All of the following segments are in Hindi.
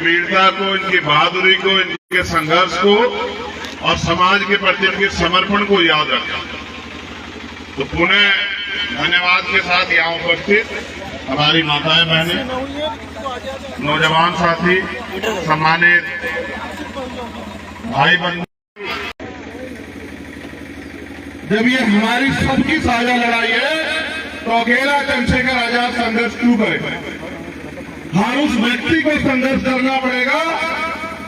वीरता को, इनकी बहादुरी को, इनके संघर्ष को और समाज के प्रति इनके समर्पण को याद रखें। तो पुनः धन्यवाद के साथ यहाँ उपस्थित हमारी माताएं, बहनें, नौजवान साथी, सम्मानित भाई बंधु, जब ये हमारी सबकी साझा लड़ाई है तो अकेला चंद्रशेखर आजाद संघर्ष क्यों करे? हर उस व्यक्ति को संघर्ष करना पड़ेगा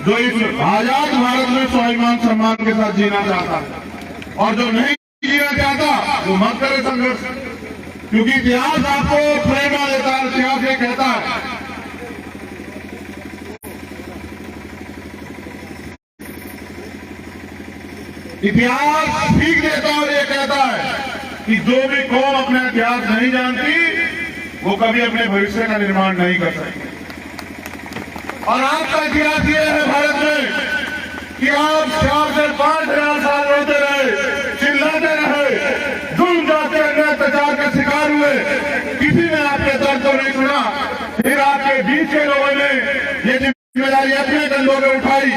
जो इस आजाद भारत में स्वाभिमान सम्मान के साथ जीना चाहता है, और जो नहीं जीना चाहता वो मत करे संघर्ष, क्योंकि इतिहास आपको प्रेरणा देता है। इतिहास ये कहता है इतिहास सीख देता है और ये कहता है कि जो भी कौम अपना इतिहास नहीं जानती वो कभी अपने भविष्य का निर्माण नहीं कर सकती। और आपका इतिहास ये है भारत में कि आप 4 से 5,000 साल रोते रहे, चिल्लाते रहे, जुल्म जाते अत्याचार के शिकार हुए, किसी ने आपके दर्द को नहीं सुना। फिर आपके बीच के लोगों ने ये जिम्मेदारी अपने कंधों पे उठाई,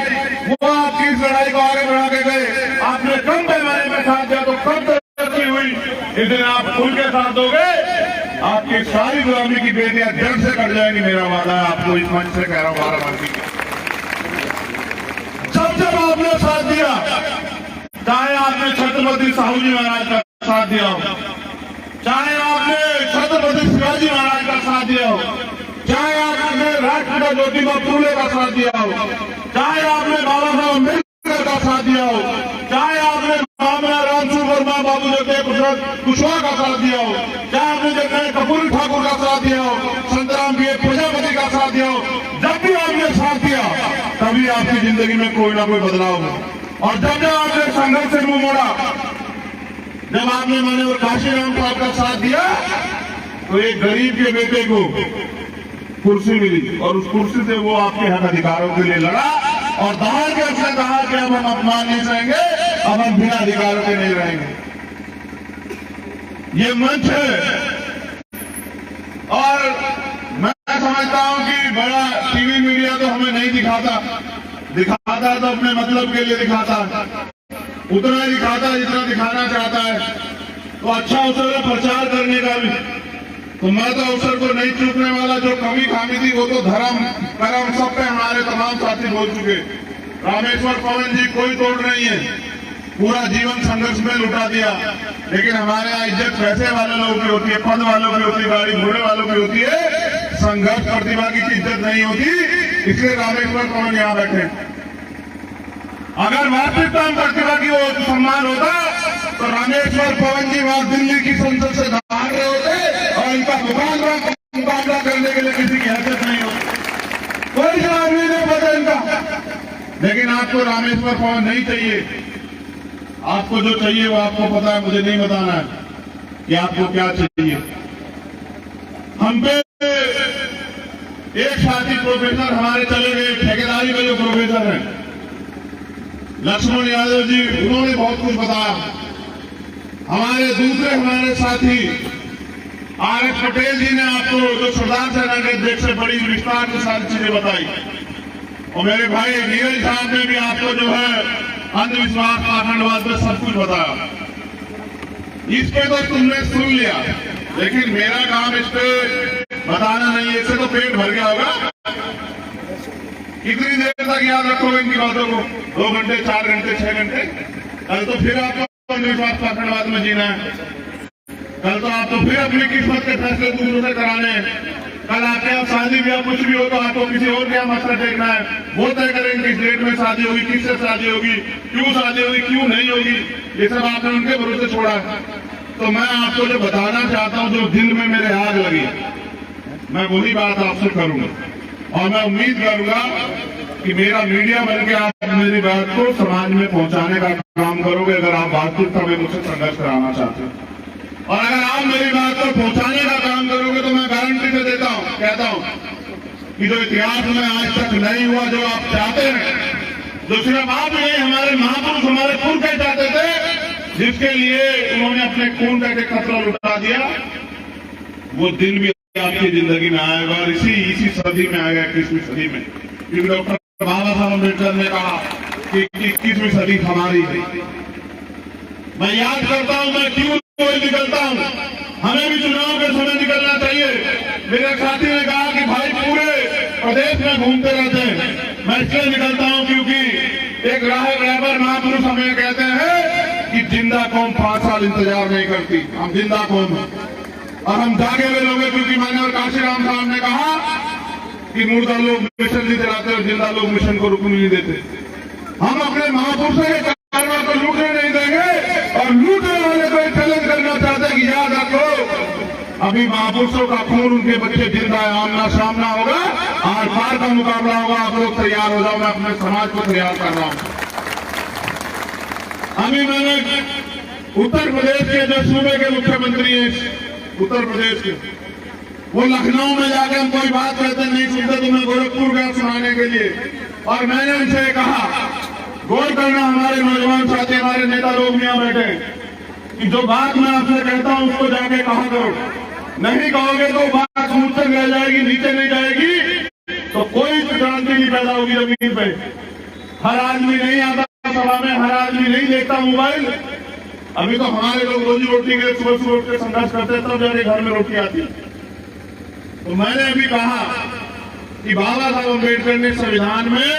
वो आपकी इस लड़ाई को आगे बढ़ा के गए। आपने कम पैमाने में साथ दिया तो कम तरक्की हुई। इस दिन आप खुल के साथ दोगे, आपकी सारी गुलामी की बेटियां जड़ से कट जाएंगी, मेरा वादा है आपको, इस मंच से कह रहा हूं बाराबंकी। जब आपने साथ दिया, चाहे आपने छत्रपति साहू जी महाराज का साथ दिया हो, चाहे आपने छत्रपति शिवाजी महाराज का साथ दिया हो, चाहे आपने राष्ट्रपिता ज्योतिबा फूले का साथ दिया हो, चाहे आपने बाबा साहब अम्बेडकर का साथ दिया हो, चाहे आपने मामला रामसूर वर्मा, बाबू जगदेव प्रसाद कुशवाहा का साथ दिया हो, चाहे आपने जगदेव कपूर ठाकुर का साथ दिया हो, संतराम बी प्रजापति का साथ दिया हो, जब भी आपने साथ दिया तभी आपकी जिंदगी में कोई ना कोई बदलाव हो। और जब आपने संघर्ष से मुंह मोड़ा, जब आपने माननीय काशीराम साहब का साथ दिया तो एक गरीब के बेटे को कुर्सी मिली और उस कुर्सी से वो आपके हक अधिकारों के लिए लड़ा, और दहाड़ के उसने कहा कि अब हम अपमान नहीं सहेंगे, अब हम बिना अधिकारों के नहीं रहेंगे। ये मंच है और मैं समझता हूं कि बड़ा टीवी मीडिया तो हमें नहीं दिखाता है तो अपने मतलब के लिए दिखाता है, उतना ही दिखाता है जितना दिखाना चाहता है। तो अच्छा अवसर है प्रचार करने का भी, तो मैं तो अवसर को नहीं चूकने वाला। जो कमी खामी थी वो तो धर्म कर्म सब पे हमारे तमाम साथी बोल चुके। रामेश्वर पवन जी कोई तोड़ नहीं है, पूरा जीवन संघर्ष में लुटा दिया, लेकिन हमारे यहाँ इज्जत पैसे वाले लोगों की होती है, पद वालों की होती है, गाड़ी घोड़े वालों की होती है, संघर्ष प्रतिभागी की इज्जत नहीं होती। इसलिए रामेश्वर पवन यहाँ बैठे। अगर वास्तविकता में प्रतिभा की वो सम्मान होता तो रामेश्वर पवन जी वहां दिल्ली की संसद से भाग रहे होते और इनका मुकाबला करने के लिए किसी की हैसियत नहीं होती, कोई जवाब नहीं पता इनका। लेकिन आपको रामेश्वर पवन नहीं चाहिए, आपको जो चाहिए वो आपको पता है, मुझे नहीं बताना है कि आपको क्या चाहिए। हम पे एक साथी प्रोफेसर हमारे चले गए, ठेकेदारी में जो प्रोफेसर हैं लक्ष्मण यादव जी, उन्होंने बहुत कुछ बताया। हमारे साथी आर.एस. पटेल जी ने आपको जो सरदार सेना के अध्यक्ष से बड़ी विस्तार से सारी चीजें बताई, और मेरे भाई नीरज साहब ने भी आपको जो है अंधविश्वास पाखंडवाद में सब कुछ बताया। इस पे तो तुमने सुन लिया, लेकिन मेरा काम इस पे बताना नहीं है, इससे तो पेट भर गया होगा। कितनी देर तक याद रखोगे इनकी बातों को? 2 घंटे, 4 घंटे, 6 घंटे? कल तो फिर आपको अंधविश्वास पाखंडवाद में जीना है, कल तो आपको फिर अपनी किस्मत के फैसले दूसरों से कराने हैं। कल आपके यहाँ शादी ब्याह कुछ भी हो तो आपको किसी और के यहाँ मसला देखना है, वो तय करेंगे किस डेट में शादी होगी, किससे शादी होगी, क्यों शादी होगी, क्यों नहीं होगी, ये सब आपने उनके भरोसे छोड़ा है। तो मैं आपको जो बताना चाहता हूँ, जो दिल में मेरे आग लगी, मैं वही बात आपसे करूंगा, और मैं उम्मीद करूंगा कि मेरा मीडिया बनकर आप मेरी बात को समाज में पहुंचाने का काम करोगे, अगर आप वास्तविकता में मुझसे संघर्ष कराना चाहते हैं। और अगर आप मेरी बात को पहुंचाने का काम करोगे तो मैं गारंटी से देता हूं, कहता हूं कि जो इतिहास में आज तक नहीं हुआ, जो आप चाहते हैं, जो सिर्फ आप नहीं, हमारे महापुरुष, हमारे पूर्वज चाहते थे, जिसके लिए उन्होंने अपने खून का एक कतरा लुटा दिया, वो दिन भी आपकी जिंदगी में आएगा, और इसी सदी में आएगा, 21वीं सदी में। क्योंकि डॉक्टर बाबा साहब अम्बेडकर ने कहा कि 21वीं सदी हमारी है। मैं याद करता हूं, मैं क्यों निकलता हूं, हमें भी चुनाव के समय निकलना चाहिए। मेरे साथी ने कहा कि भाई पूरे प्रदेश में घूमते रहते हैं, मैं इसलिए निकलता हूं क्योंकि एक रहबर महापुरुष हमें कहते हैं कि जिंदा कौम 5 साल इंतजार नहीं करती, हम जिंदा कौम हैं और हम जागे हुए लोग हैं। क्योंकि मैंने और काशीराम साहब ने कहा कि मुर्दा लोग मिशन नहीं चलाते और जिंदा लोग मिशन को रुकने नहीं देते। हम अपने महापुरुषों के कारनामों को लूटने नहीं देंगे और लूटने वाले को चैलेंज करना चाहते हैं कि याद रखो अभी महापुरुषों का खून, उनके बच्चे जिंदा है, आमना सामना होगा, आर पार का मुकाबला होगा। आप लोग तैयार हो जाओ, मैं अपने समाज को तैयार कर रहा हूं। अभी मैंने उत्तर प्रदेश के जो सूबे के मुख्यमंत्री हैं, उत्तर प्रदेश के, वो लखनऊ में जाकर हम कोई बात कहते नहीं सुनते, तो मैं गोरखपुर गया सुनाने के लिए और मैंने उनसे कहा गौर करना हमारे नौजवान साथी, हमारे नेता लोग यहाँ बैठे कि जो बात मैं आपसे कहता हूं उसको जाके कहा करो, नहीं कहोगे तो बात मुझसे रह जाएगी, नीचे नहीं जाएगी, तो कोई क्रांति नहीं पैदा होगी जमीन पे। हर आदमी नहीं आता सभा में, हर आदमी नहीं देखता मोबाइल। अभी तो हमारे लोग रोजी रोटी के सुबह सुबह उठ के संघर्ष करते हैं, तब जाके घर में रोटी आती। तो मैंने अभी कहा कि बाबा साहब अम्बेडकर ने संविधान में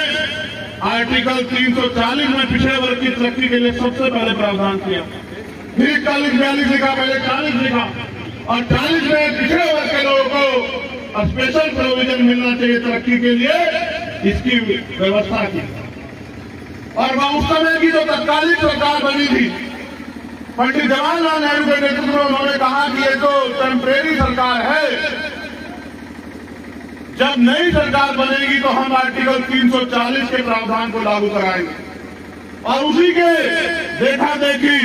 आर्टिकल 340 में पिछड़े वर्ग की तरक्की के लिए सबसे पहले प्रावधान किया, फिर 41-42 लिखा, पहले 40 लिखा और 40 में पिछड़े वर्ग के लोगों को स्पेशल प्रोविजन मिलना चाहिए तरक्की के लिए, इसकी व्यवस्था की। और वह उस समय की जो तत्कालीन सरकार बनी थी, पंडित जवाहरलाल नेहरू के नेतृत्व में, उन्होंने कहा कि ये तो टेम्परेरी सरकार है, जब नई सरकार बनेगी तो हम आर्टिकल 340 के प्रावधान को लागू कराएंगे। और उसी के देखा देखी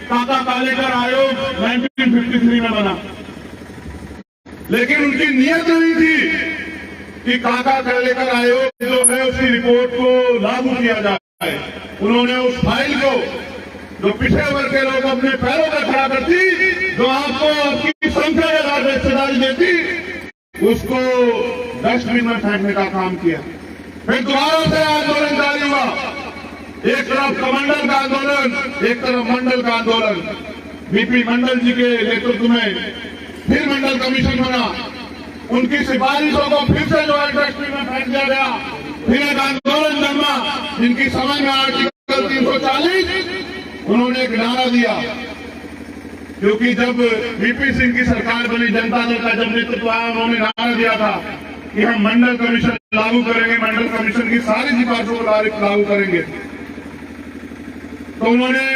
काका कालेकर आयोग 1953 में बना, लेकिन उनकी नियत नहीं थी कि काका कालेकर आयोग जो है उसकी रिपोर्ट को लागू किया जाए। उन्होंने उस फाइल को जो पिछड़े वर्ग के लोग अपने पैरों पर खड़ा करती, जो आपको आपकी संख्या के आधार पर हिस्सेदारी देती, उसको डस्टबिन में फेंकने का काम किया। फिर दोबारा से आंदोलन जारी हुआ, एक तरफ कमंडल का आंदोलन, एक तरफ मंडल का आंदोलन। बीपी मंडल जी के नेतृत्व में फिर मंडल कमीशन बना, उनकी सिफारिशों को फिर से जो है डस्टबिन में फेंक दिया गया। फिर एक आंदोलन जन्मा, जिनकी समझ में आर्टिकल 340, उन्होंने एक नारा दिया, क्योंकि जब वीपी सिंह की सरकार बनी, जनता दल का जब नेतृत्व आया, उन्होंने नारा दिया था कि हम मंडल कमीशन लागू करेंगे, मंडल कमीशन की सारी सिफारिशों को लागू करेंगे। तो उन्होंने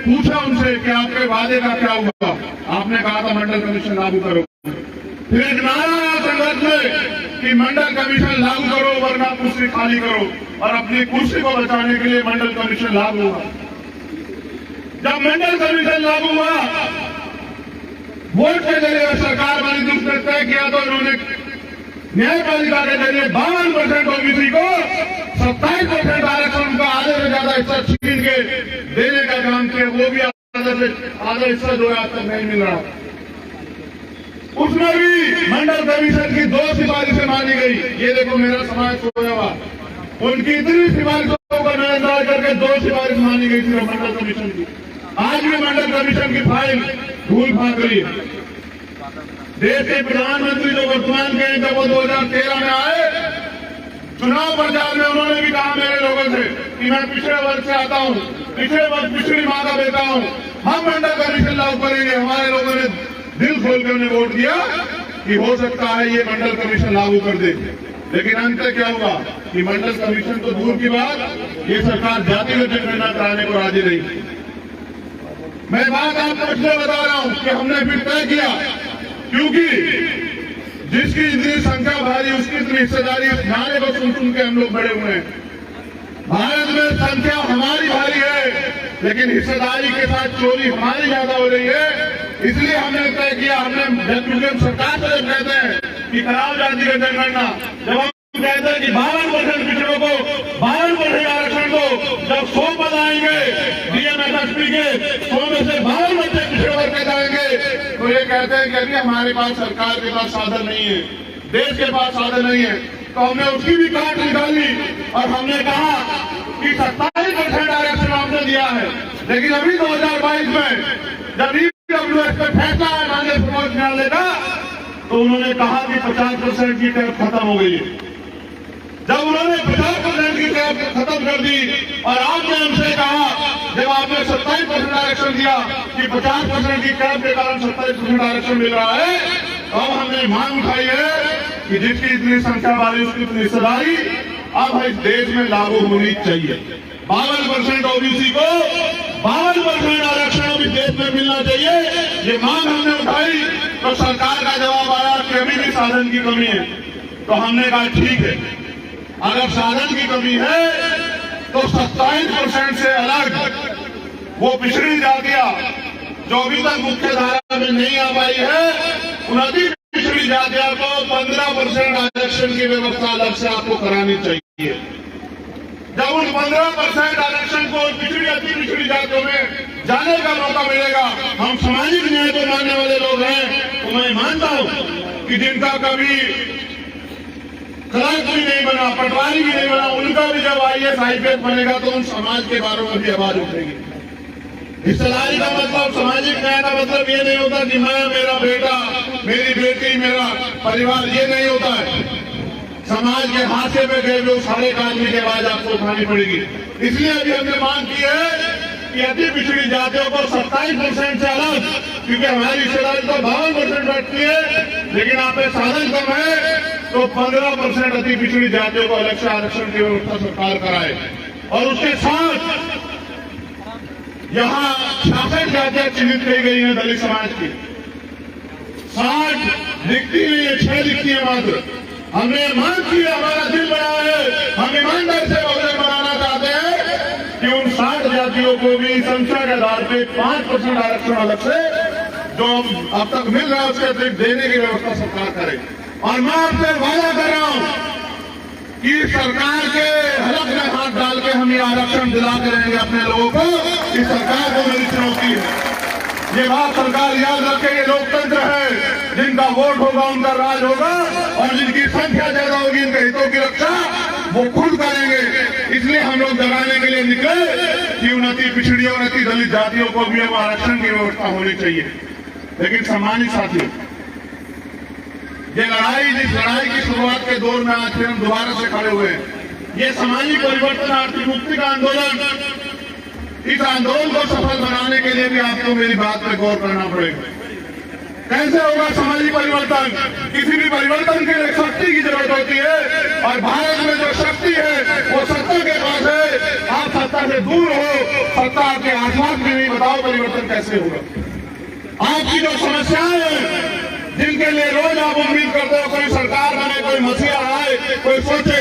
पूछा उनसे कि आपके वादे का क्या हुआ? आपने कहा था मंडल कमीशन लागू करो। फिर एक नारा आया संघर्ष में कि मंडल कमीशन लागू करो वरना कुर्सी खाली करो, और अपनी कुर्सी को बचाने के लिए मंडल कमीशन लागू हुआ। जब मंडल कमीशन लागू हुआ, वोट के जरिए सरकार बनी, जिसने तय किया तो इन्होंने न्यायपालिका के जरिए 52% ओबीसी को 27% आरक्षण का आधे से ज्यादा हिस्सा छीन के देने का काम किया। वो भी आधा हिस्सा जो है आज तक नहीं मिल रहा। उसमें भी मंडल कमीशन की 2 सिफारिशें मानी गई। ये देखो मेरा समाज सोया हुआ, उनकी इतनी सिफारिशों का नजर करके 2 सिफारिश मानी गई थी मंडल कमीशन की। आज भी मंडल कमीशन की फाइल धूल भाग रही है। देश के प्रधानमंत्री जो वर्तमान के हैं, जब वो 2013 में आए चुनाव प्रचार में, उन्होंने भी कहा मेरे लोगों से कि मैं पिछड़े वर्ग से आता हूं, पिछड़े वर्ग पिछड़ी मां का बेटा हूं, हम मंडल कमीशन लागू करेंगे। हमारे लोगों ने दिल खोल कर उन्हें वोट दिया कि हो सकता है ये मंडल कमीशन लागू कर दे। लेकिन अंत क्या हुआ कि मंडल कमीशन तो दूर की बात, ये सरकार जातिगत जनगणना कराने को राजी नहीं। मैं बात आपको इसलिए बता रहा हूं कि हमने फिर तय किया, क्योंकि जिसकी जितनी संख्या भारी उसकी इतनी हिस्सेदारी। इस नारे को सुन के हम लोग बड़े हुए हैं। भारत में संख्या हमारी भारी है, लेकिन हिस्सेदारी के साथ चोरी हमारी ज्यादा हो रही है। इसलिए हमने तय किया, हमने सरकार से जब कहते हैं कि कराओ जातिगत जनगणना, जब हम कहते हैं कि 52% पिछड़ों को 52% आरक्षण दो, जब 100 पद आएंगे डीएमएसएसपी के, 100 में से 52 बच्चे पिछड़े वर्ग के जाएंगे, तो ये कहते हैं कि अभी हमारे पास सरकार के पास साधन नहीं है, देश के पास साधन नहीं है। तो हमने उसकी भी काट निकाली और हमने कहा कि 27% आरक्षण आपने दिया है, लेकिन अभी 2022 में जब ईडब्ल्यूएस पे फैसला है माननीय सर्वोच्च न्यायालय का, तो उन्होंने कहा कि 50% की टैक्स खत्म हो गई है। जब उन्होंने 50% की टैक्स खत्म कर दी और आपने हमसे कहा, जब आपने 27% आरक्षण दिया कि 50% की टैक्स के कारण 27% आरक्षण मिल रहा है, तो हमने मांग उठाई है कि जिसकी इतनी संख्या वाली उसकी इतनी हिस्सेदारी अब इस देश में लागू होनी चाहिए। 52% ओबीसी को 52% आरक्षण इस देश में मिलना चाहिए, ये मांग हमने उठाई। तो सरकार का जवाब आया कि अभी भी साधन की कमी है। तो हमने कहा ठीक है, अगर साधन की कमी है तो 27% से अलग वो पिछड़ी जातियां जो अभी तक मुख्य धारा में नहीं आ पाई है, उन अति पिछड़ी जातियों को 15% आरक्षण की व्यवस्था अलग से आपको करानी चाहिए। जब उन 15% आरक्षण को पिछड़ी अति पिछड़ी जातियों में जाने का मौका मिलेगा, हम सामाजिक न्याय को मानने वाले लोग हैं, तो मैं मानता हूं कि जिनका कभी क्लर्क भी नहीं बना, पटवारी भी नहीं बना, उनका भी जब IAS IPS बनेगा तो उन समाज के बारे में भी आवाज उठेगी। हिस्सेदारी का मतलब, सामाजिक न्याय का मतलब ये नहीं होता कि मैं, मेरा बेटा, मेरी बेटी, मेरा परिवार, ये नहीं होता है। समाज के हाथे में गए हुए सारे आदमी की आवाज आपको उठानी पड़ेगी। इसलिए अभी हमने मांग की है कि अति पिछड़ी जातियों को 27% से अलग, क्योंकि हमारी हिस्सेदारी तो 52% बैठती है, लेकिन आप में साधन कम है, तो 15% अति पिछड़ी जातियों को अलग से आरक्षण की व्यवस्था सरकार कराए। और उसके साथ यहाँ 66 जातियां चिन्हित की गई हैं दलित समाज की, 60 दिखती नहीं है, 6 दिखती है मात्र। हमने मांग की, हमारा दिल बड़ा है, हम ईमानदार से बहुजन बनाना चाहते हैं कि उन 60 जातियों को भी संख्या के आधार पे 5% आरक्षण अलग से जो अब तक मिल रहा है उसके अतिरिक्त देने की व्यवस्था सरकार करे। और मैं आपसे वादा कर रहा हूं कि सरकार के हलक में हाथ डाल के हम ये आरक्षण दिला के रहेंगे अपने लोगों को। इस सरकार को मेरी चुनौती है, ये बात सरकार याद रखे, ये लोकतंत्र है, जिनका वोट होगा उनका राज होगा, और जिनकी संख्या ज्यादा होगी उनके हितों की रक्षा वो खुद करेंगे। इसलिए हम लोग जगाने के लिए निकले कि उन अति पिछड़ी और अति दलित जातियों को भी अब आरक्षण की व्यवस्था होनी चाहिए। लेकिन सम्मानित साथियों, ये लड़ाई, जिस लड़ाई की शुरुआत के दौर में आज फिर हम दोबारा से खड़े हुए हैं, ये सामाजिक परिवर्तन, आर्थिक मुक्ति का आंदोलन, इस आंदोलन को सफल बनाने के लिए भी आपको मेरी बात पर गौर करना पड़ेगा। कैसे होगा सामाजिक परिवर्तन? किसी भी परिवर्तन के लिए शक्ति की जरूरत होती है, और भारत में जो शक्ति है वो सत्ता के पास है। आप सत्ता से दूर हो, सत्ता आपके आसपास भी नहीं, बताओ परिवर्तन कैसे होगा? आपकी जो समस्याएं हैं, जिनके लिए रोज आप उम्मीद करते हो कोई सरकार बने, कोई मसीहा आए, कोई सोचे,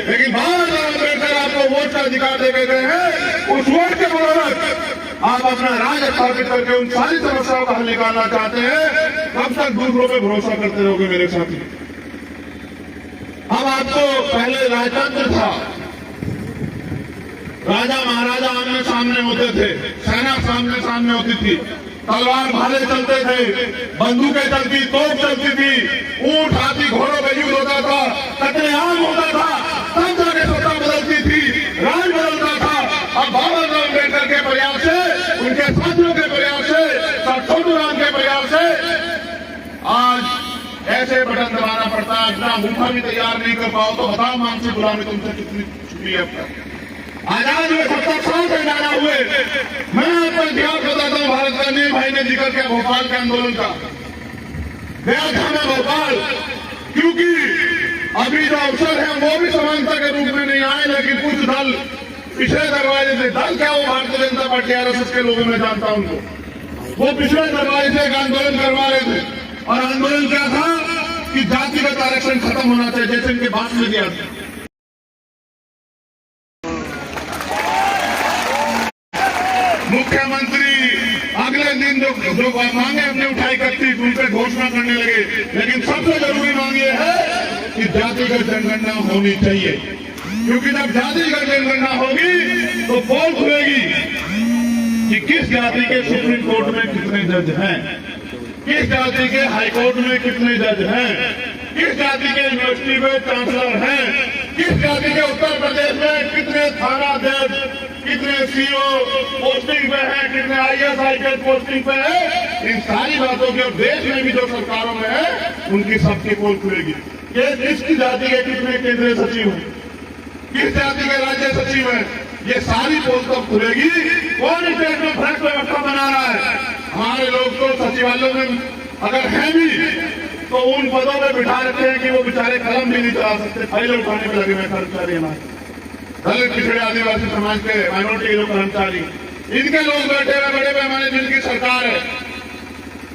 लेकिन बार बार अम्बेडकर आपको वोट का अधिकार दे गए हैं। उस वोट के बदौलत आप अपना राज स्थापित करके उन सारी समस्याओं का हल निकालना चाहते हैं। कब तक दूसरों पे भरोसा करते रहोगे मेरे साथी? अब आपको पहले राजतंत्र था, राजा महाराजा आमने सामने होते थे, सेना सामने सामने होती थी, तलवार भाले चलते थे, बंदूकें चलती, तोप चलती थी, ऊंट हाथी घोड़ों का युद्ध होता था, कत्लेआम होता था, तब जाके सत्ता बदलती थी, राज बदलता था। अब बाबा साहब अम्बेडकर के प्रयास से, उनके साथियों के प्रयास से, छोटू राम के प्रयास से आज ऐसे बटन दबाना पड़ता है। अपना मुखा भी तैयार नहीं कर पाओ तो बताओ मानसिक गुलामी तुमसे कितनी छुपी है अब तक। आजाद हुए 70 साल से ज्यादा हुए। मैं आपको इतिहास बताता हूँ भारत का। नील भाई ने जिक्र किया भोपाल के आंदोलन का, गया था मैं भोपाल, क्योंकि अभी जो अवसर है वो भी समानता के रूप में नहीं आए, लेकिन कुछ दल पिछले दरवाजे से, दल क्या वो भारतीय जनता पार्टी RSS के लोगों में जानता हूं उनको, वो पिछले दरवाजे से एक आंदोलन करवा रहे थे। और आंदोलन क्या था कि जातिगत आरक्षण खत्म होना चाहिए, जैसे इनके भाषण में दिया था। मुख्यमंत्री अगले दिन जो मांगे हमने उठाई करती उन पर घोषणा करने लगे, लेकिन सबसे जरूरी मांग ये है कि जातिगत जनगणना होनी चाहिए, क्योंकि जब जातिगत जनगणना होगी तो पोल खुलेगी कि किस जाति के सुप्रीम कोर्ट में कितने जज हैं, किस जाति के हाईकोर्ट में कितने जज हैं, किस जाति के यूनिवर्सिटी में चांसलर हैं, किस जाति के उत्तर प्रदेश में कितने थानाध्यक्ष, कितने सीओ पोस्टिंग पे हैं, कितने आईएएस आईपीएस पोस्टिंग पे है, इन सारी बातों की और देश में भी जो सरकारों में है उनकी सबकी पोल खुलेगी। किसकी जाति के कितने केंद्रीय सचिव हैं, किस जाति के राज्य सचिव हैं, ये सारी पोल तब खुलेगी। कौन स्टेट में भ्रष्ट व्यवस्था बना रहा है? हमारे लोग तो सचिवालयों में अगर हैं भी तो उन पदों पे बिठा रखे हैं कि वो बेचारे कलम भी नहीं चला सकते, फाइलें उठाने में लगे हुए कर्मचारी हमारे दलित पिछड़े आदिवासी समाज के माइनॉरिटी लोग कर्मचारी, इनके लोग बैठे हुए बड़े पैमाने जिनकी सरकार है।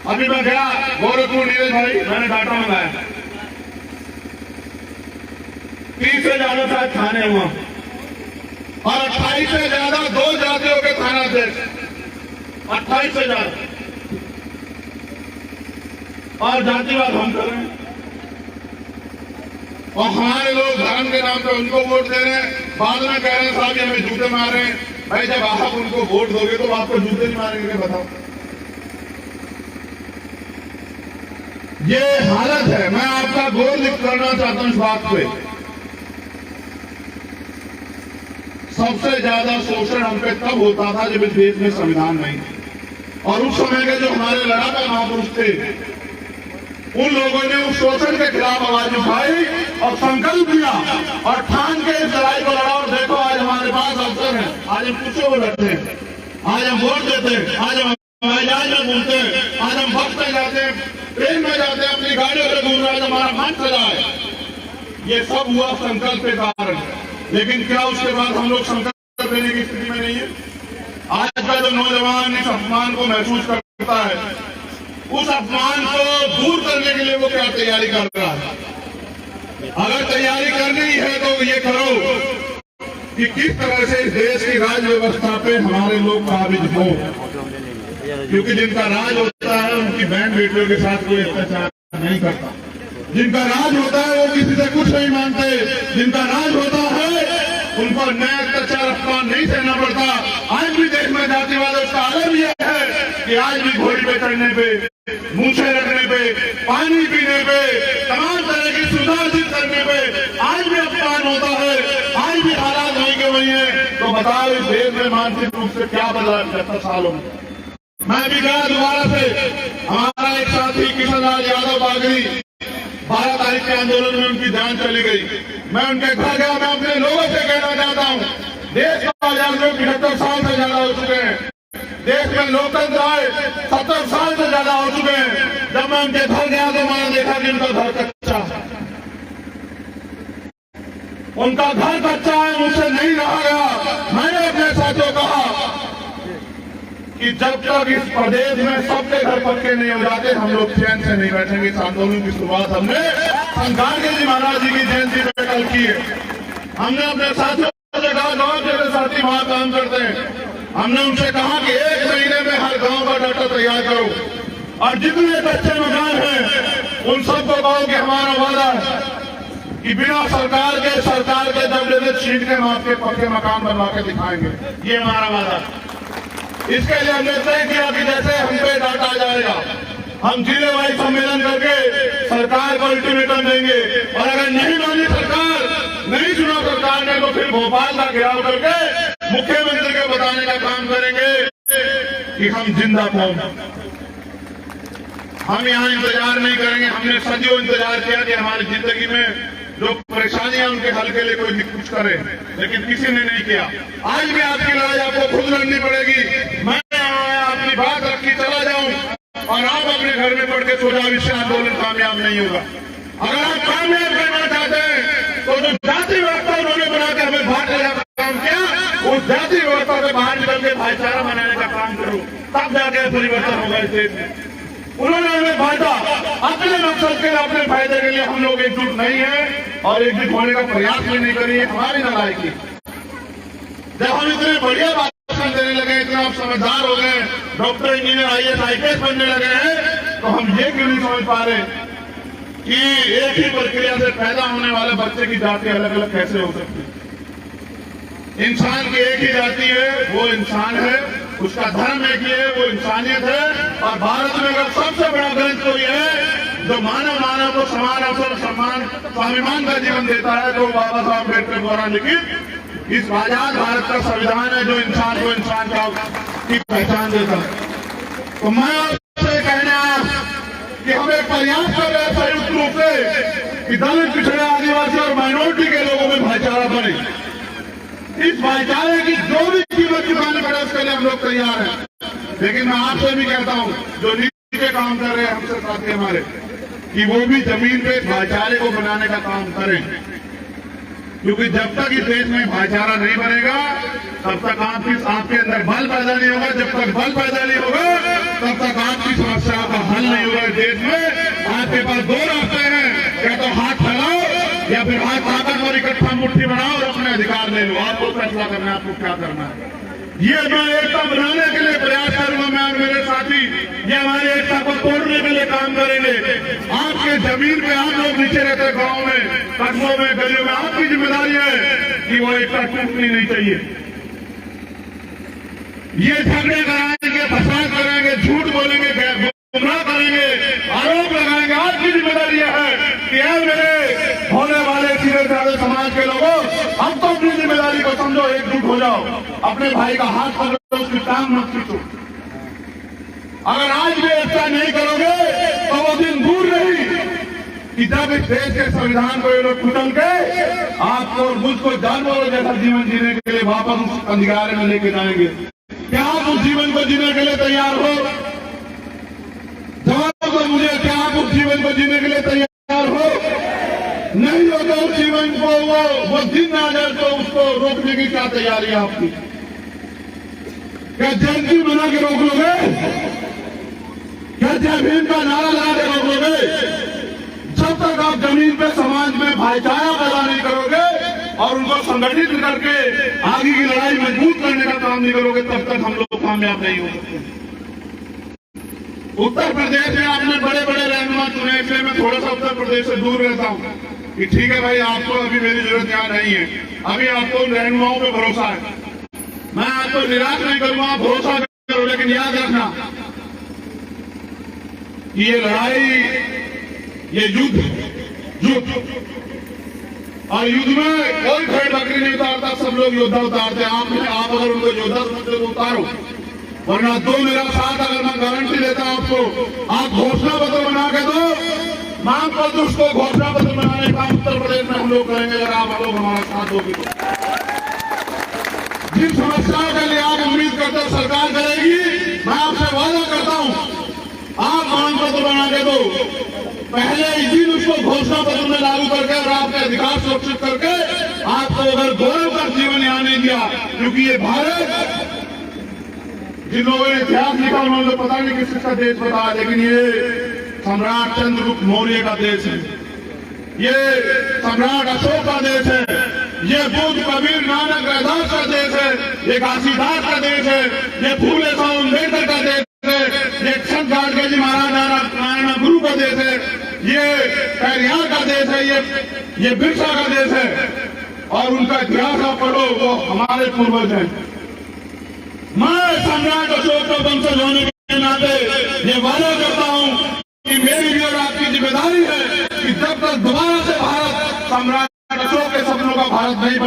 अभी मैं गया गोरखपुर, नीरज भाई मैंने डाटा मंगाया, 30 से ज्यादा शायद थाने हुआ और 28 से ज्यादा 2 जातियों के थानाध्यक्ष, 28 से ज्यादा, और जातिवाद हम कर रहे हैं। और हमारे लोग धर्म के नाम पे उनको वोट दे रहे हैं, बाद में कह रहे हैं साहब ये हमें जूते मार रहे हैं। भाई जब आप उनको वोट दोगे तो आपको जूते नहीं मारेंगे, बताओ। ये हालत है। मैं आपका गौर करना चाहता हूं इस बात पे। सबसे ज्यादा शोषण हम पे तब होता था जब इस देश में संविधान नहीं, और उस समय के जो हमारे लड़ाका महापुरुष थे उन लोगों ने उस शोषण के खिलाफ आवाज उठाई और संकल्प लिया और ठान के इस लड़ाई को लड़ा। और देखो आज हमारे पास अवसर है, आज हम कुछ को लड़ते हैं, आज हम वोट देते हैं, आज हम हवाई जहाज में घूमते हैं, आज हम बस में जाते हैं, ट्रेन में जाते हैं, अपनी गाड़ियों से घूम रहे हैं, हमारा मन चला है। ये सब हुआ संकल्प के कारण। लेकिन क्या उसके बाद हम लोग संकल्प देने की स्थिति में नहीं है? आज का जो नौजवान इस अपमान को महसूस करता है, उस अपमान को दूर करने के लिए वो क्या तैयारी कर रहा है? अगर तैयारी करनी है तो ये करो कि किस तरह से इस देश की राज व्यवस्था पे हमारे लोग काबिज हो, क्योंकि जिनका राज होता है उनकी बहन बेटियों के साथ कोई अत्याचार नहीं करता, जिनका राज होता है वो किसी से कुछ नहीं मानते, जिनका राज होता है उनको अन्याय अत्याचार अपमान नहीं सहना पड़ता। आज भी देश में जातिवाद उसका आलम यह है कि आज भी घोड़ी पे चढ़ने पे, मूछे रखने पे, पानी पीने पे, तमाम तरह की सुविधा हासिल करने पे आज भी अपमान होता है, आज भी हालात वहीं के वहीं है। तो बताओ इस देश में मानसिक रूप से क्या बदला 70 सालों में? मैं भी गया दोबारा से, हमारा एक साथी किशन लाल यादव बागरी 12 तारीख के आंदोलन में उनकी जान चली गई। मैं उनके घर गया, मैं अपने लोगों से कहना चाहता हूँ, देश का आजाद लोग 75 साल से ज्यादा हो चुके हैं, देश में लोकतंत्र आए 70 साल से ज्यादा हो चुके हैं। जब मैं उनके घर गया तो मैंने देखा कि उनका घर कच्चा है, उनका घर कच्चा है, मुझसे नहीं रहा गया। मैंने अपने साथियों कहा कि जब तक इस प्रदेश में सबके घर पक्के नहीं हो जाते हम लोग चैन से नहीं बैठेंगे। इस आंदोलन की शुरुआत हमने संत गाडगे जी महाराज जी की जयंती में कल की है। हमने अपने साथियों से कहा, गांव के साथी वहां काम करते हैं, हमने उनसे कहा कि 1 महीने में हर गांव का डाटा तैयार करो और जितने कच्चे मकान हैं उन सबको कहो कि हमारा वादा है कि बिना सरकार के दबदबे छीन के आपके पक्के मकान बनवा के दिखाएंगे। ये हमारा वादा है। इसके लिए हमने तय किया कि जैसे हम पे डाटा आ जाएगा हम जिले वाइज सम्मेलन करके सरकार को अल्टीमेटम देंगे, और अगर नहीं मानी सरकार, नहीं सुना सरकार ने, तो फिर भोपाल का घेराव करके मुख्यमंत्री को बताने का काम करेंगे कि हम जिंदा कौन। हम यहाँ इंतजार नहीं करेंगे। हमने सदियों इंतजार किया कि हमारी जिंदगी में जो परेशानियां उनके हल के लिए कोई कुछ करे, लेकिन किसी ने नहीं किया। आज भी आपकी लड़ाई आपको खुद लड़नी पड़ेगी। मैं अपनी बात रखी चला जाऊं और आप अपने घर में पढ़ के सो जाओ, इससे आंदोलन कामयाब नहीं होगा। अगर आप कामयाब करना चाहते हैं तो जो जाति व्यवस्था उन्होंने बना के हमें बांटने का काम किया, उस जाति व्यवस्था से बाहर निकल के भाईचारा बनाने का काम करो, तब जाके परिवर्तन होगा इस देश में। उन्होंने हमें बांटा अपने मकसद के लिए, अपने फायदे के लिए। हम लोग एकजुट नहीं है और एकजुट होने का प्रयास भी नहीं करिए। हमारी नालायकी। जब हम इतने बढ़िया भाषण देने लगे, इतना आप समझदार हो गए, डॉक्टर, इंजीनियर, आईएएस आईपीएस बनने लगे हैं, तो हम ये क्यों नहीं समझ पा रहे कि एक ही प्रक्रिया से पैदा होने वाले बच्चे की जाति अलग अलग कैसे हो सकती है? इंसान की एक ही जाति है, वो इंसान है, उसका धर्म एक ही है, वो इंसानियत है। और भारत में अगर सबसे बड़ा ग्रंथ कोई है जो मानव मानव को समान अवसर, सम्मान, स्वाभिमान का जीवन देता है, तो बाबा साहब अम्बेडकर द्वारा लिखित इस आजाद भारत का संविधान है, जो इंसान को इंसान की पहचान देता है। तो मैं आपसे कहना कि हमें प्रयास कर रहे हैं संयुक्त रूप से कि दलित, पिछड़े, आदिवासी और माइनॉरिटी के लोगों में भाईचारा बने। इस भाईचारे की जो भी कीमत चुकाने पड़े उसके लिए हम लोग तैयार हैं। लेकिन मैं आपसे भी कहता हूं, जो नीचे काम कर रहे हैं हमसे साथी हमारे, कि वो भी जमीन पे भाईचारे को बनाने का काम करें, क्योंकि जब तक इस देश में भाईचारा नहीं बनेगा तब तक आपके अंदर बल पैदा नहीं होगा। जब तक बल पैदा नहीं होगा तब तक आपकी समस्याओं का हल नहीं होगा। इस देश में आपके पास दो रास्ते हैं, या तो हाथ फैलाओ या फिर हाथ ताकत और इकट्ठा मुट्ठी बनाओ और अपने अधिकार ले लो। आपको फैसला करना है, आपको क्या करना है। ये मैं एकता बनाने के लिए प्रयास करूंगा, मैं और मेरे साथी ये हमारी एकता को तोड़ने के लिए काम करेंगे। आपके जमीन पे आप लोग नीचे रहते, गांव में, कस्बों में, गलियों में, आपकी जिम्मेदारी है कि वो एकता टूटनी नहीं चाहिए। ये झगड़े कराएंगे, फसाद करेंगे, झूठ बोलेंगे, गुमराह करेंगे, आरोप लगाएंगे, आपकी जिम्मेदारी है कि मेरे होने वाले सीधे साधे समाज के लोगों, हम तो अपनी जिम्मेदारी को समझो, एकजुट हो जाओ, अपने भाई का हाथ पकड़ो, उसकी टांग मत खींचो। अगर आज भी ऐसा नहीं करोगे तो वो दिन दूर नहीं कि जब इस देश के संविधान को ये लोग कुचल के आपको और मुझको जानवरों जैसा जीवन जीने के लिए वापस उस अधिकार में लेके जाएंगे। क्या आप उस जीवन को जीने के लिए तैयार हो? जवाब दो मुझे, क्या आप उस जीवन को जीने के लिए तैयार हो? नहीं हो तो उस जीवन को वो दिन आ जाए तो उसको रोकने की क्या तैयारी है आपकी? क्या जयंती बना के रोक लोगे? क्या जय भीम का नारा लगा के रोक लोगे? जब तक आप जमीन पे समाज में भाईचारा पैदा नहीं करोगे और उनको संगठित करके आगे की लड़ाई मजबूत करने का काम नहीं करोगे, तब तक हम लोग कामयाब नहीं हो सकते। उत्तर प्रदेश में आपने बड़े बड़े रहनुमा चुने, इसलिए मैं थोड़ा सा उत्तर प्रदेश से दूर रहता हूं कि ठीक है भाई, आपको अभी मेरी जरूरत यहाँ नहीं है, अभी आपको रहनुमाओं पे भरोसा है, मैं आपको निराश नहीं करूंगा, आप भरोसा करो। लेकिन याद रखना कि ये लड़ाई, ये युद्ध और युद्ध में कोई भेड़ बकरी नहीं उतारता, सब लोग योद्धा उतारते हैं। आप अगर उनको योद्धा समझते तो उतारो, वरना दो मेरा साथ। अगर मैं गारंटी देता हूं आपको, आप घोषणा पत्र बना के दो, मांग पत्र उसको घोषणा पत्र बनाने का उत्तर प्रदेश में हम लोग करेंगे, अगर आप लोग हमारा साथ दोगे तो। जिन समस्याओं के लिए आप उम्मीद करते हो सरकार करेगी, मैं आपसे वादा करता हूं, आप मांग पत्र बना के दो, पहले ही दिन उसको घोषणा पत्र में लागू करके और आपके अधिकार सुरक्षित करके आपको अगर गौरव का जीवन यहाँ नहीं दिया, क्योंकि ये भारत, जिन लोगों ने इतिहास लिखा उन्होंने तो पता नहीं किसका देश बताया, लेकिन ये सम्राट चंद्रगुप्त मौर्य का देश है, ये सम्राट अशोक का देश है, ये बुद्ध, कबीर, नानक, रैदास का देश है, ये घासीदास का देश है, ये फूले शाह अम्बेडकर का देश है, ये संत गाडगे जी महाराज नारायण गुरु का देश है, ये पेरियार का देश है, ये बिरसा का देश है। और उनका इतिहास आप पढ़ो, वो हमारे पूर्वज हैं। मैं सम्राट अशोक का वंशज होने के नाते ये वादा करता हूं कि मेरी भी और आपकी जिम्मेदारी है कि जब तक दोबारा से भारत सम्राट अशोक के सपनों का भारत नहीं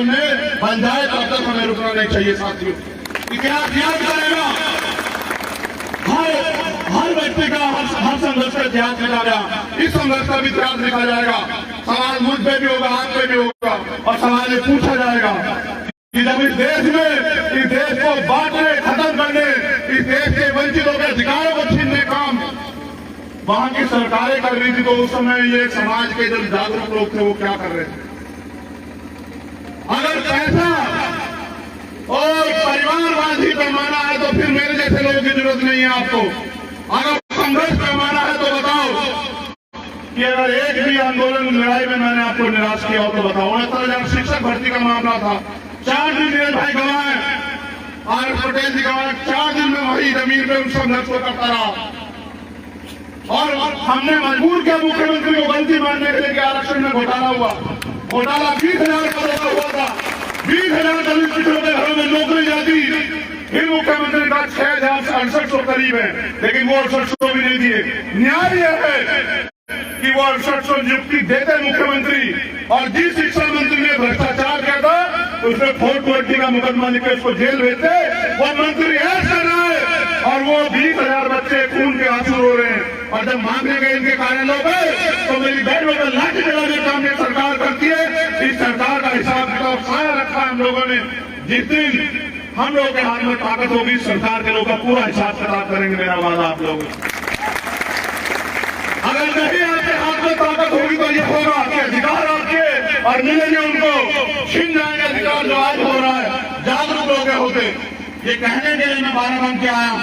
बन जाए, तब तक हमें रुकना नहीं चाहिए। साथियों, इतिहास याद करेगा, हर व्यक्ति का हर संघर्ष का इतिहास लिखा गया, इस संघर्ष का भी इतिहास लिखा जाएगा। सवाल मुझ पे भी होगा, आप पे भी होगा, और सवाल ये पूछा जाएगा कि जब इस देश को बांटने, खत्म करने, इस देश के वंचितों के अधिकारों को छीनने काम वहां की सरकारें कर रही थी, तो उस समय ये समाज के जो जागरूक लोग थे वो क्या कर रहे थे? अगर पैसा और परिवारवादी पैमाना है तो फिर मेरे जैसे लोगों की जरूरत नहीं है आपको। अगर संघर्ष पैमाना है तो बताओ कि अगर एक भी आंदोलन लड़ाई में मैंने आपको निराश किया हो तो बताओ। 69,000 शिक्षक भर्ती का मामला था, 4 दिन मेरे भाई गवाए, आर पटेल जी गवाए, 4 दिन में वही जमीन पे उन संघर्ष को करता रहा। और हमने मजबूर किया मुख्यमंत्री को गलती मानने के लिए कि आरक्षण में घोटाला हुआ। घोटाला 20,000 करोड़ का हुआ था, 20,000 दलित पिछड़ों के घरों में नौकरी जाती, फिर मुख्यमंत्री का 6,68 करीब है, लेकिन वो 68 भी नहीं दिए। न्याय यह है कि वो 6800 नियुक्ति देते मुख्यमंत्री, और जिस शिक्षा मंत्री ने भ्रष्टाचार किया था उसने 420 का मुकदमा लिखे उसको जेल भेजते, वो मंत्री ऐश कर रहा है और वो 20,000 बच्चे खून के आंसू रो रहे हैं। और जब मांगने गए इनके कार्यालयों पे तो मेरी बहनों पर लाठी चलाने का काम ये सरकार करती है। इस सरकार का हिसाब किताब साया रखा है हम लोगों ने। जिस दिन हम लोगों के हाथ में ताकत होगी सरकार के लोगों का पूरा हिसाब किताब करेंगे, मेरा वादा आप लोग। अगर नहीं आपके हाथ में ताकत होगी तो ये होगा आपके अधिकार आपके और मिलेंगे उनको, छिन जाएंगे अधिकार जो आज हो रहा है। जागरूक लोग होते ये कहने के लिए मैं बाराबंकी के आया हूं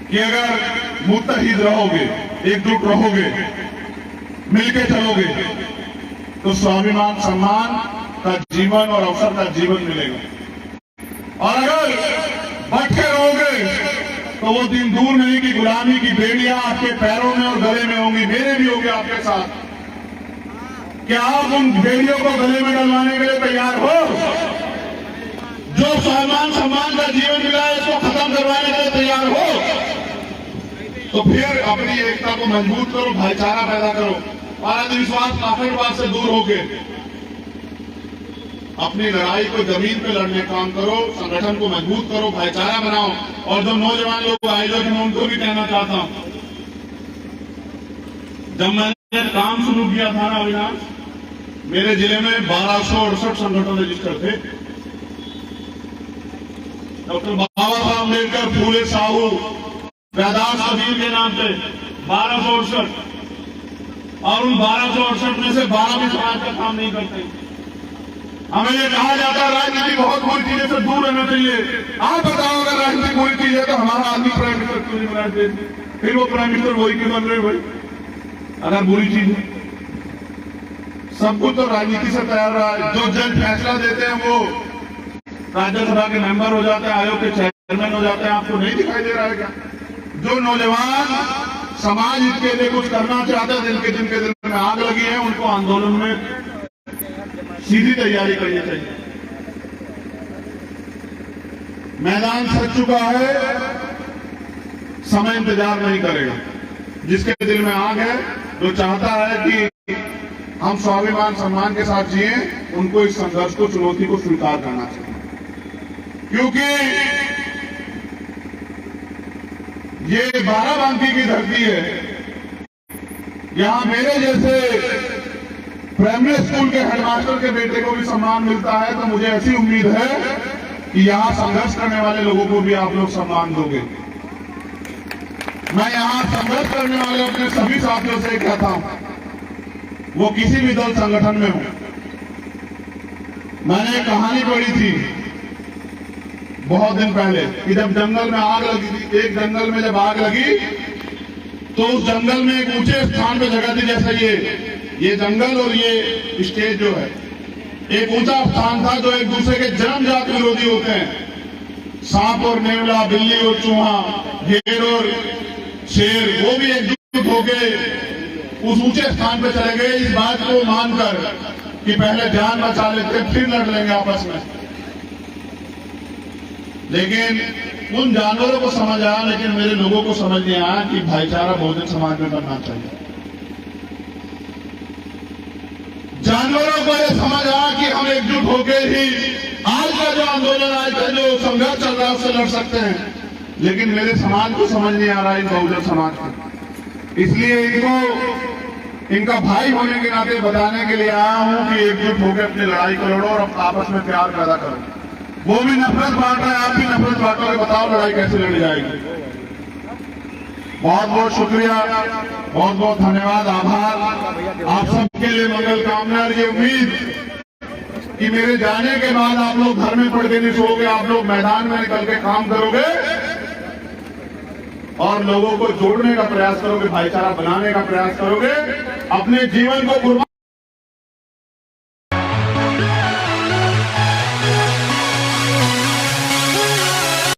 कि अगर मुत्तहिद रहोगे, एकजुट रहोगे, मिलके चलोगे तो स्वाभिमान सम्मान का जीवन और अवसर का जीवन मिलेगा। और अगर भटके रहोगे तो वो दिन दूर नहीं कि गुलामी की बेड़ियां आपके पैरों में और गले में होंगी, मेरे भी होंगे आपके साथ। क्या आप उन बेड़ियों को गले में डलवाने के लिए तैयार हो? जो स्वाभिमान सम्मान का जीवन मिला है इसको खत्म करवाने के लिए तैयार हो? तो फिर अपनी एकता को मजबूत करो, भाईचारा पैदा करो और अंधविश्वास काफिरवाद से दूर होके अपनी लड़ाई को जमीन पे लड़ने का काम करो, संगठन को मजबूत करो, भाईचारा बनाओ। और जो नौजवान लोग आए लोग मैं उनको भी कहना चाहता हूं, जब मैंने काम शुरू किया था ना अविनाश, मेरे जिले में 1268 संगठन रजिस्टर थे। डॉक्टर बाबा साहब अम्बेडकर, फूले साहू, व्यादास कबीर के नाम पे 1268, और उन 1268 में से 12 भी समाज का काम नहीं करते। हमें ये कहा जाता है राजनीति बहुत बुरी चीजें से दूर रहना चाहिए। आप बताओ अगर राजनीति बुरी चीज है तो हमारा आदमी प्राइम मिनिस्टर क्यों नहीं बना देश में? फिर वो प्राइम मिनिस्टर वही क्यों बन रहे भाई? अगर बुरी चीज है, सब कुछ तो राजनीति से तैयार रहा है। जो जज फैसला देते हैं वो राज्यसभा के मेंबर हो जाते हैं, आयोग के चेयरमैन हो जाते हैं। आपको नहीं दिखाई दे रहा है क्या? जो नौजवान समाज इसके लिए कुछ करना चाहते हैं, जिनके दिल में आग लगी है, उनको आंदोलन में सीधी तैयारी करनी चाहिए। मैदान सज चुका है, समय इंतजार नहीं करेगा। जिसके दिल में आग है, जो चाहता है कि हम स्वाभिमान सम्मान के साथ जिए, उनको इस संघर्ष को, चुनौती को स्वीकार करना चाहिए। क्योंकि ये बाराबंकी की धरती है। यहां मेरे जैसे प्राइमरी स्कूल के हेडमास्टर के बेटे को भी सम्मान मिलता है, तो मुझे ऐसी उम्मीद है कि यहां संघर्ष करने वाले लोगों को भी आप लोग सम्मान दोगे। मैं यहां संघर्ष करने वाले अपने सभी साथियों से कहता हूं, वो किसी भी दल संगठन में हो। मैंने एक कहानी पढ़ी थी बहुत दिन पहले कि जब जंगल में आग लगी थी, एक जंगल में जब आग लगी तो उस जंगल में एक ऊंचे स्थान पे जगह थी, जैसे ये जंगल और ये स्टेज जो है, एक ऊंचा स्थान था जो एक दूसरे के जन्मजात विरोधी होते हैं। सांप और नेवला, बिल्ली और चूहा, घेर और शेर, वो भी एकजुट होके उस ऊंचे स्थान पे चले गए, इस बात को मानकर कि पहले जान बचा लेते फिर लड़ लेंगे आपस में। लेकिन उन जानवरों को समझ आया, लेकिन मेरे लोगों को समझ नहीं आया कि भाईचारा बहुजन समाज में बनना चाहिए। जानवरों को यह समझ आया कि हम एकजुट होकर ही आज का जो आंदोलन, आज का जो संघर्ष चल रहा है उससे लड़ सकते हैं। लेकिन मेरे समाज को समझ नहीं आ रहा, इन बहुजन समाज को। इसलिए इनको इनका भाई होने के नाते बताने के लिए आया हूं कि एकजुट होकर अपनी लड़ाई को लड़ो और आपस में प्यार पैदा करो। वो भी नफरत बांट रहा है, आप भी नफरत बांटोगे, बताओ लड़ाई कैसे लड़ी जाएगी। बहुत बहुत शुक्रिया, बहुत बहुत धन्यवाद, आभार आप सबके लिए, मंगल कामना और ये उम्मीद कि मेरे जाने के बाद आप लोग घर में पड़ के नहीं सोओगे, आप लोग मैदान में निकल के काम करोगे और लोगों को जोड़ने का प्रयास करोगे, भाईचारा बनाने का प्रयास करोगे, अपने जीवन को